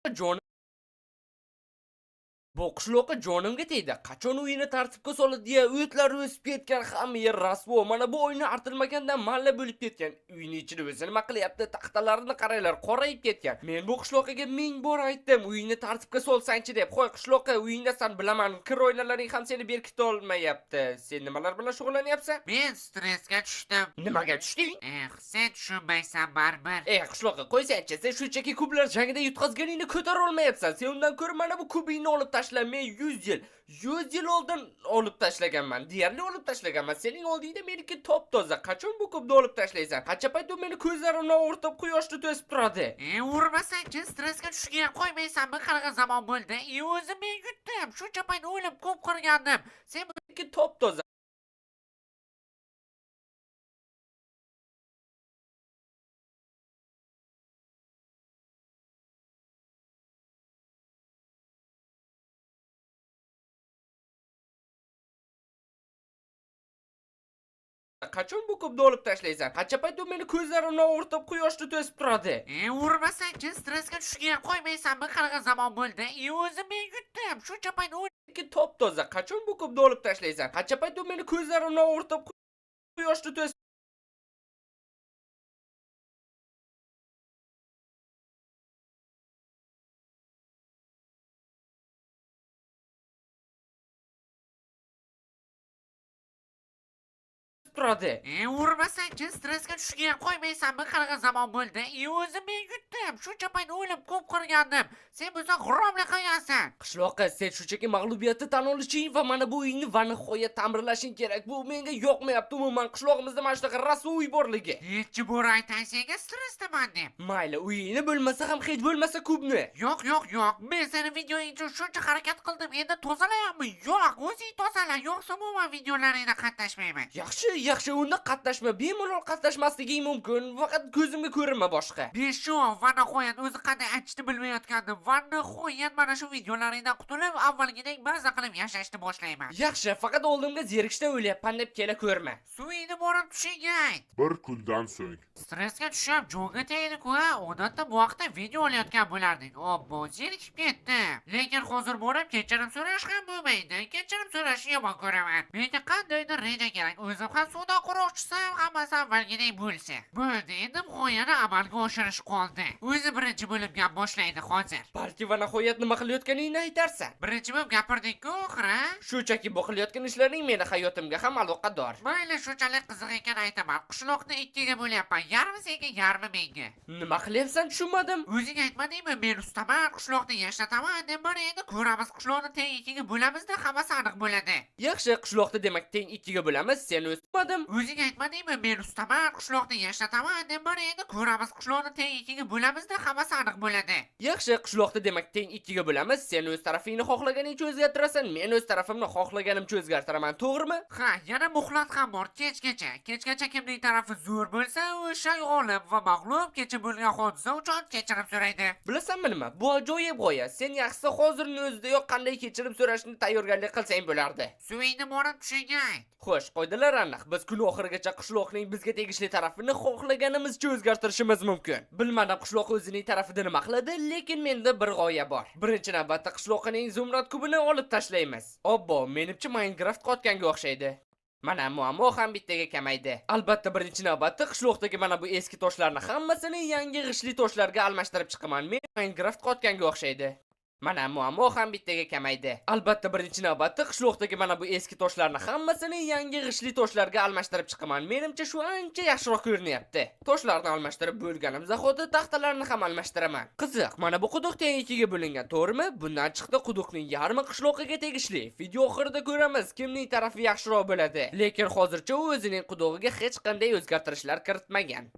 Jon bu qishloqqa jonimga tegdi. Qachon uyini tartibga soladi deya o'tlar o'sib ketgan, hamma yer rasvo. Mana bu oyna artilmagandan malla bo'lib ketgan. Uyning ichida o'zi nima qilyapti? Taxtalarini qaranglar, qorayib ketgan. Men bu qishloqqa ming bor aytdim, uyini tartibga solsangchi deb. Qo'y qishloqqa, uyingdasan bilaman. Kir oynalaring ham seni berkita olmayapti. Sen nimalar bilan shug'ullanyapsan? Men stressga tushdim. Nimaga tushding? Sen tushunmaysan baribir. Qishloqqa qo'ysangchi, sen shunchaki kublar jangida yutqazganingni ko'tara olmayapsan. Sen undan ko'ra mana bu kubingni olib tashla. Men 100 yil oldin olib tashlaganman. Deyarli olib tashlaganman. Sening oldingda meniki top toza. Qachon bu kubni olib tashlaysan? Qancha payt u meni ko'zlarimdan o'rtab quyoshda to'sib turadi? Urmasang-chi, stressga tushishga qo'ymaysanmi? Qanaqa zamon bo'ldi? O'zim men yutdim. Shuncha payt o'ylab ko'p qurgandim. Sen meniki top toza. Qachon bu kubni olib tashlaysan? Qancha payt u meni ko'zlarimdan o'rtab quyoshda to'sib turadi? Urmasang-chi, stressga tushishga qo'ymaysanmi? Qanaqa zamon bo'ldi? O'zim men yutdim. Shuncha payt meniki top toza. Qachon bu kubni olib tashlaysan? Qancha payt u meni ko'zlarimdan o'rtab quyoshda to'sib turadi? Urmasang-chi, stressga tushishga qo'ymaysanmi? Qanaqa zamon bo'ldi? O'zim men yutdim. Shuncha payt o'ylab ko'p qurgandim. Sen bo'lsa g'uromlik qilgansan. Qishloqqa sen shunchaki mag'lubiyatni tan olishing va mana bu uyni va nihoyat ta'mirlashing kerak. Bu menga yoqmayapti umuman. Qishloqimizda mana shunaqa rasvo uy borligi. Nechi bor aytay senga stressdaman deb. Mayli, uyingni bo'lmasa ham hech bo'lmasa kubni. Yo'q. Men seni videoing uchun shuncha harakat qildim. Endi tozalayapmi? Yo'q, o'zing tozala. Yo'qsa umuman videolaringda qatnashmayman. Yaxshi, unda qatnashma. Bemalol qatnashmasliging mumkin. Faqat ko'zimga ko'rinma boshqa. Beshov va nihoyat o'zi qanday aytishni bilmayotgandim. Va nihoyat mana shu videolaringdan qutulib, avvalgidek maza qilib yashashni boshlayman. Yaxshi, faqat oldimga zerikishdan o'ylayapman deb kela ko'rma. Suvingni borib tushingga ayt. Bir kundan so'ng. Stressga tushib, jonga tegdi-ku. Odatda bu vaqtda video olayotgan bo'lardik. Obbo, zerikib ketdi. Lekin hozir borib kechirim so'rash ham bo'lmaydi. Kechirim so'rashni yomon ko'raman. Menga qandaydir reja kerak. O'zim ham suvda quruqchisam, hammasi avvalgidek bo'lsa. Bo'ldi, endi g'oyani amalga oshirish qoldi. O'zi birinchi bo'lib gap boshlaydi hozir. Balki va nihoyat nima qilayotganingni aytarsan. Birinchi bo'lib gapirdik-ku, oxiri. Shunchaki bu qilayotgan ishlaring meni hayotimga ham aloqador. Mayli, shunchalik qiziq ekan aytaman. Qishloqni ikkiga bo'lyapman. Yarmi senga, yarmi menga. Nima qilyapsan, tushunmadim. O'zing aytmadingmi, men ustaman, qishloqni yashnataman deb bir endi ko'ramiz, qishloqni teng ikkiga bo'lamizda hammasi aniq bo'ladi. Yaxshi, qishloqni demak teng ikkiga bo'lamiz. Sen o'smadim. O'zing aytmadingmi, men ustaman, qishloqni yashnataman deb bir endi ko'ramiz, qishloqni teng ikkiga bo'lamizda hammasi aniq bo'ladi. Yaxshi, qishloqni demak teng ikkiga bo'lamiz. Sen o'z tarafingni xohlaganingcha o'zgartirasan, men o'z tarafimni xohlaganimcha o'zgartiraman, to'g'rimi? Ha, yana muhlat ham bor, kechgacha. Kechgacha kimning tarafi zo'r bo'lsa, o'sha g'olib va mag'lub kecha bo'lgan hodisa uchun kechirim so'raydi. Bilasanmi nima? Bu ajoyib g'oya. Sen yaxshisi hozirning o'zidayoq qanday kechirim so'rashni tayyorgarlik qilsang bo'lardi. Suvingni borib tushingga ayt. Xo'sh, qoidalar aniq. Biz kun oxirigacha qishloqning bizga tegishli tarafini xohlaganimizcha o'zgartirishimiz mumkin. Bilmadim qishloq o'zining tarafida nima qiladi, lekin menda bir g'oya bor. Birinchi navbatda qishloqning zumrad kubini olib tashlaymiz. Obbo, menimcha Minecraft qotganga o'xshaydi. Mana muammo ham bittaga kamaydi. Albatta birinchi navbatda qishloqdagi mana bu eski toshlarni hammasini yangi g'ishli toshlarga almashtirib chiqaman. Men Minecraft qotganga o'xshaydi. Mana muammo ham bittaga kamaydi. Albatta birinchi navbatda qishloqdagi mana bu eski toshlarni hammasini yangi g'ishli toshlarga almashtirib chiqaman. Menimcha shu ancha yaxshiroq ko'rinyapti. Toshlarni almashtirib bo'lganim zahoti taxtalarni ham almashtiraman. Qiziq, mana bu quduq teng ikkiga bo'lingan, to'g'rimi? Bundan chiqdi quduqning yarmi qishloqqa tegishli. Video oxirida ko'ramiz kimning tarafi yaxshiroq bo'ladi. Lekin hozircha u o'zining qudug'iga hech qanday o'zgartirishlar kiritmagan.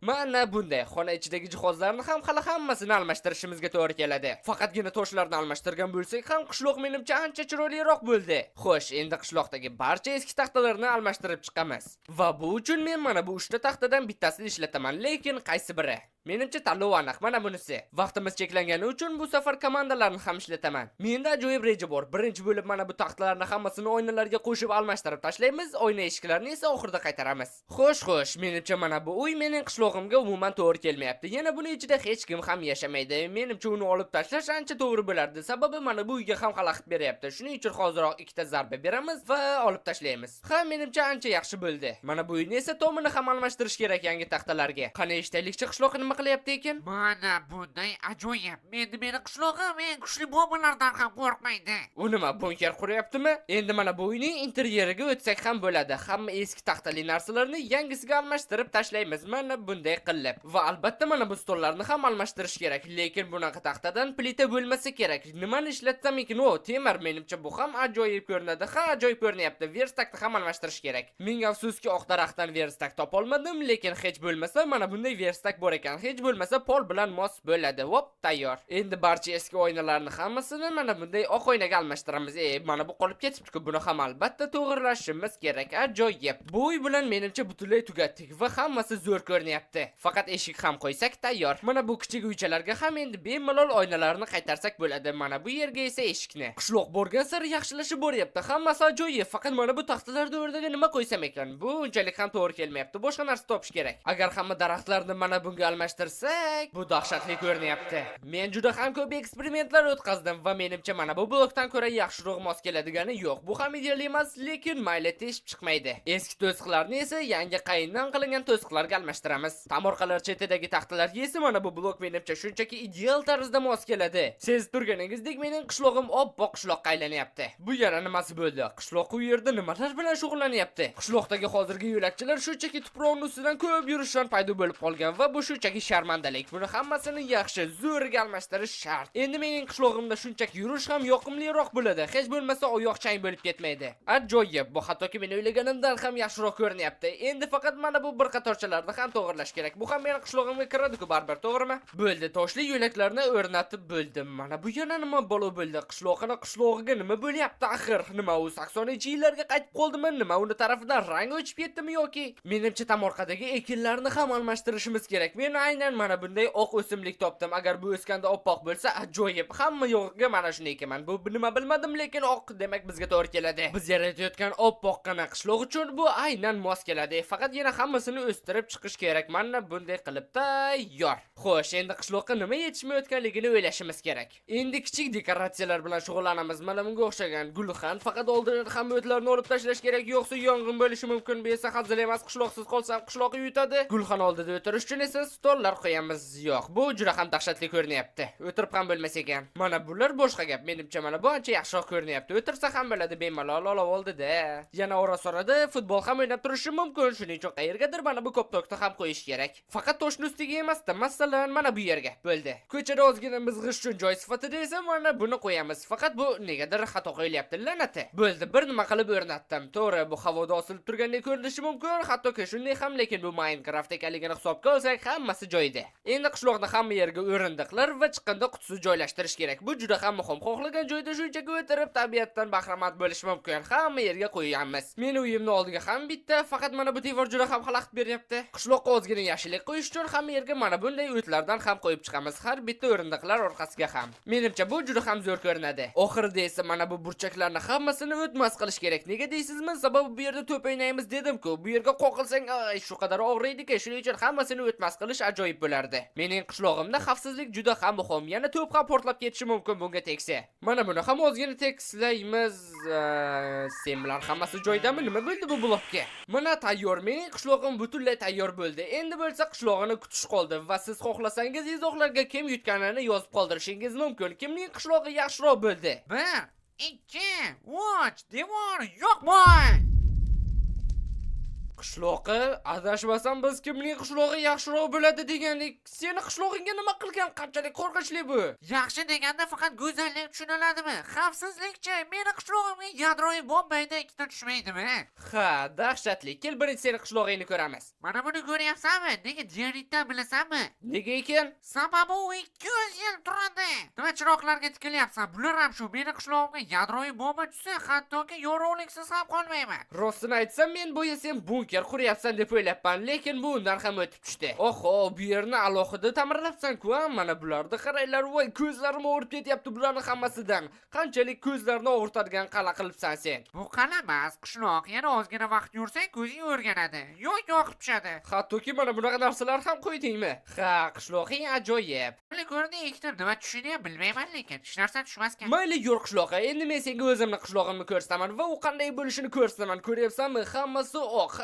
Mana bunday xona ichidagi jihozlarni ham hali hammasini almashtirishimizga to'g'ri keladi. Faqatgina toshlarni almashtirgan bo'lsak ham qishloq menimcha ancha chiroyliroq bo'ldi. Xo'sh, endi qishloqdagi barcha eski taxtalarni almashtirib chiqamiz. Va bu uchun men mana bu 3 ta taxtadan bittasini ishlataman, lekin qaysi biri? Menimcha tanlov aniq, mana bunisi. Vaqtimiz cheklangani uchun bu safar komandalarni ham ishlataman. Menda ajoyib reja bor. Birinchi bo'lib mana bu taxtalarni hammasini oynalarga qo'shib almashtirib tashlaymiz, oyna eshiklarini esa oxirida qaytaramiz. Xo'sh, menimcha mana bu uy mening qishlog'imga umuman to'g'ri kelmayapti. Yana buni ichida hech kim ham yashamaydi. Menimcha uni olib tashlash ancha to'g'ri bo'lardi. Sababi mana bu uyga ham xalaqit beryapti. Shuning uchun hoziroq ikkita zarba beramiz va olib tashlaymiz. Ha, menimcha ancha yaxshi bo'ldi. Mana bu uyni esa tomini ham almashtirish kerak yangi taxtalarga. Qani eshitaylikchi qishloq nima qilyapti ekan? Mana bunday ajoyib. Meni qishlog'im eng kuchli bombalardan ham qo'rqmaydi. U nima, bunker quryaptimi? Endi mana bu uyning interyeriga o'tsak ham bo'ladi. Hamma eski taxtali narsalarni yangisiga almashtirib tashlaymiz. Mana bunday qilib. Va albatta mana bu stollarni ham almashtirish kerak. Lekin bunaqa taxtadan plita bo'lmasa kerak. Nimani ishlatsam ekan? O, temir. Menimcha bu ham ajoyib ko'rinadi. Ha, ajoyib ko'rinyapti. Verstakni ham almashtirish kerak. Ming afsuski oq daraxtdan verstak topolmadim, lekin hech bo'lmasa mana bunday verstak bor ekan. Hech bo'lmasa pol bilan mos bo'ladi. Hop, tayyor. Endi barcha eski oynalarni hammasini mana bunday oq oynaga almashtiramiz. Mana bu qolib ketibdi-ku. Buni ham albatta to'g'rilashimiz kerak. Ajoyib. Bu uy bilan menimcha butunlay tugatdik va hammasi zo'r ko'rinyapti. Faqat eshik ham qo'ysak tayyor. Mana bu kichik uychalarga ham endi bemalol oynalarni qaytarsak bo'ladi. Mana bu yerga esa eshikni. Qishloq borgan sari yaxshilashib boryapti. Hammasi ajoyib. Faqat mana bu taxtalarni o'rniga nima qo'ysam ekan? Bu unchalik ham to'g'ri kelmayapti. Boshqa narsa topish kerak. Agar hamma daraxtlarni mana bunga almashtirsak, bu dahshatli ko'rinyapti. Men juda ham ko'p eksperimentlar o'tkazdim va menimcha mana bu blokdan ko'ra yaxshiroq mos keladigani yo'q. Bu ham ideal emas, lekin mayli teshib chiqmaydi. Eski to'siqlarni esa yangi qayindan qilingan to'siqlarga almashtiramiz. Tomorqalar chetidagi taxtalarga esa mana bu blok menimcha shunchaki ideal tarzda mos keladi. Sezib turganingizdek mening qishlog'im oppoq qishloqqa aylanyapti. Bu yana nimasi bo'ldi? Qishloq u yerda nimalar bilan shug'ullanyapti? Qishloqdagi hozirgi yo'lakchilar shunchaki tuproqning ustidan ko'p yurishdan paydo bo'lib qolgan va bu shunchaki sharmandalik. Buni hammasini yaxshi zo'riga almashtirish shart. Endi mening qishlog'imda shunchaki yurish ham yoqimliroq bo'ladi. Hech bo'lmasa oyoq chang bo'lib ketmaydi. Ajoyib. Bu hattoki men o'ylaganimdan ham yaxshiroq ko'rinyapti. Endi faqat mana bu bir qatorchalarni ham to'g'irlash kerak. Bu ham mening qishlog'imga kiradi-ku baribir, to'g'rimi? Bo'ldi, toshli yo'laklarni o'rnatib bo'ldim. Mana bu yana nima bo'lo bo'ldi? Qishlog'iga nima bo'lyapti axir? Nima u 80-yillarga qaytib qoldimi? Nima uni tarafidan rang o'chib ketdimi yoki? Menimcha tomorqadagi ekinlarni ham almashtirishimiz kerak. Men aynan mana bunday oq o'simlik topdim. Agar bu o'skanda oppoq bo'lsa, ajoyib. Hamma yo'g'iga mana shuni ekaman. Bu nima bilmadim, lekin oq demak bizga to'g'ri keladi. Biz yaratayotgan oppoqqina qishloq uchun bu aynan mos keladi. Faqat yana hammasini o'stirib chiqish kerak. Mana bunday qilib tayyor. Xo'sh, endi qishloqqa nima yetishmayotganligini o'ylashimiz kerak. Endi kichik dekoratsiyalar bilan shug'ullanamiz. Mana bunga o'xshagan gulxan, faqat oldindan ham o'tlarni olib tashlash kerak, yo'qsa yong'in bo'lishi mumkin. Bu esa hazil emas. Qishloqsiz qolsam qishloq yutadi. Gulxan oldida o'tirish uchun esa stollar qo'yamiz. Yo'q, bu juda ham dahshatli ko'rinyapti. O'tirib ham bo'lmas ekan. Mana bular boshqa gap. Menimcha mana bu ancha yaxshiroq ko'rinyapti. O'tirsa ham bo'ladi, bemalol olov oldida. Yana ora-sorada futbol ham o'ynab turishi mumkin. Shuning uchun qayergadir mana bu koptokni ham qo'yish kerak. Faqat toshning ustiga emas-da, masalan, mana bu yerga. Bo'ldi. Ko'chada ozgina mizg'ish uchun joy sifatida esa mana buni qo'yamiz. Faqat bu negadir xato qo'yilyapti, la'nati. Bo'ldi, bir nima qilib o'rnatdim. To'g'ri, bu havoda osilib turgandek ko'rinishi mumkin, hattoki shunday ham, lekin bu Minecraft ekanligini hisobga olsak, hammasi joyida. Endi qishloqda hamma yerga o'rindiqlar va chiqindi qutisi joylashtirish kerak. Bu juda ham muhim. Xohlagan joyda shunchaki o'tirib tabiatdan bahramand bo'lish mumkin. Hamma yerga qo'yamiz. Meni uyimning oldiga ham bitta, faqat mana bu devor juda ham xalaqit beryapti. Qishloqqa ozgina yashillik qo'yish uchun hamma yerga mana bunday o'tlardan ham qo'yib chiqamiz. Har bitta o'rindiqlar orqasiga ham. Menimcha bu juda ham zo'r ko'rinadi. Oxirida esa mana bu burchaklarni hammasini o'tmas qilish kerak. Nega deysizmi? Sababi bu yerda to'p o'ynaymiz dedim-ku. Bu yerga qoqilsang, shu qadar og'riydi-ki, shuning uchun hammasini o'tmas qilish ajoyib bo'lardi. Mening qishlog'imda xavfsizlik juda ham muhim. Yana to'p ham portlab ketishi mumkin bunga tegsa. Mana buni ham ozgina tekislaymiz. Sen bilan hammasi joyidami? Nima bo'ldi bu blokka? Mana tayyor. Mening qishlog'im butunlay tayyor bo'ldi. Endi bo'lsa qishlog'ini kutish qoldi va siz xohlasangiz izohlarga kim yutganini yozib qoldirishingiz mumkin. Kimning qishlog'i yaxshiroq bo'ldi? 1, 2, 3, devor yo'qmi? Qishloqi, adashmasam biz kimning qishlog'i yaxshiroq bo'ladi degandek, seni qishlog'ingga nima qilgan? Qanchalik qo'rqinchli bu? Yaxshi deganda faqat go'zallik tushuniladimi? Xavfsizlikchi, meni qishlog'imga yadroviy bombayda ikkita tushmaydimi? Ha, dahshatli. Kel, birinchi seni qishlog'ingni ko'ramiz. Mana buni ko'ryapsanmi? Nega diaritdan bilasanmi? Nega ekan? Sababi u 200 yil turadi. Nima chiroqlarga tikilyapsan? Bular ham shu. Meni qishlog'imga yadroviy bomba tushsa, hattoki yorug'liksiz ham qolmayman. Rostini aytsam, men bu sen bunker quryapsan deb o'ylabman, lekin bu undan ham o'tib tushdi. Oho, bu yerni alohida ta'mirlabsan-ku, mana bularni qaranglar, voy ko'zlarim og'rib ketyapti bularning hammasidan. Qanchalik ko'zlarni og'ritadigan qala qilibsan sen? Bu qala emas, qishloq. Yana ozgina vaqt yursang ko'zing o'rganadi yoki oqib tushadi. Hattoki mana bunaqa narsalar ham qo'ydingmi? Ha, qishloqing ajoyib. Hali ko'rdi ekdim, nima tushini ham bilmayman, lekin hech narsa tushmaskan. Mayli yur qishloqqa, endi men senga o'zimni qishlog'imni ko'rsataman va u qanday bo'lishini ko'rsataman. Ko'ryapsanmi? Hammasi oq,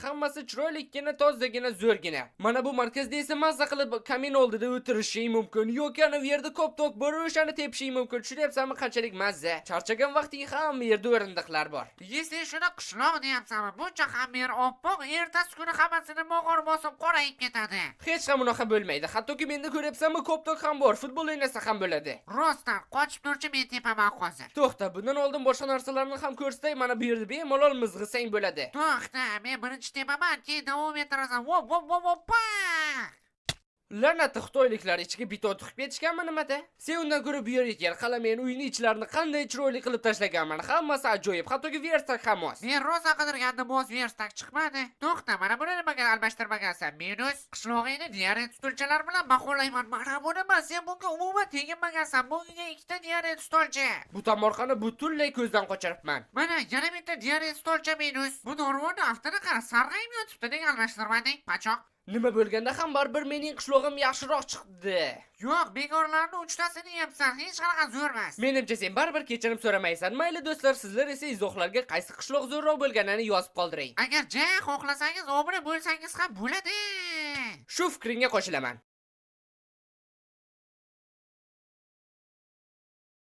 hammasi chiroylikkina, tozagina, zo'rgina. Mana bu markazda esa mazza qilib kamin oldida o'tirishing mumkin yoki ana bu yerda koptok bor, o'shani tepishing mumkin. Tushunyapsanmi qanchalik mazza? Charchagan vaqting hamma yerda o'rindiqlar bor. Sen shuni qishloq deyapsanmi? Buncha hamma yer oppoq, ertasi kuni hammasini mog'or bosib qorayib ketadi. Hech ham unaqa bo'lmaydi. Hattoki menda ko'ryapsanmi, koptok ham bor. Futbol o'ynasa ham bo'ladi. Rostdan qochib turchi, men tepaman hozir. To'xta, bundan oldin boshqa narsalarni ham ko'rsatay, mana bu yerda bemalol mizg'isang bo'ladi. To'xta, men birinchi tepaman, keyin davom ettirasan. Vop. La'nati xitoyliklar ichiga beton tiqib ketishganmi nimada? Sen undan ko'ra bu yerga kel, qala men uyni ichlarini qanday chiroyli qilib tashlaganman. Hammasi ajoyib, hattoki verstak ham mos. Men rosa qidirgandim, mos verstak chiqmadi. To'xta, mana buni nimaga almashtirmagansan? Minus qishlog'ingni diaret stulchalar bilan baholayman. Mana buni emas, sen bunga umuman teginmagansan. Bunga ikkita diaret stulcha. Bu tomorqani butunlay ko'zdan qochiribman. Mana yana bitta diaret stulcha minus. Bu dorivonni aftini qara, sarg'ayib yotibdi, nega almashtirmading? Pachoq. Nima bo'lganda ham baribir mening qishlog'im yaxshiroq chiqdi. Yo'q, bekorlarni uchtasini yeyapsan, hech qanaqa zo'rmas. Menimcha sen baribir kechirim so'ramaysan. Mayli do'stlar, sizlar esa izohlarga qaysi qishloq zo'rroq bo'lganini yozib qoldiring. Agar xohlasangiz obuna bo'lsangiz ham bo'ladi. Shu fikringga qo'shilaman.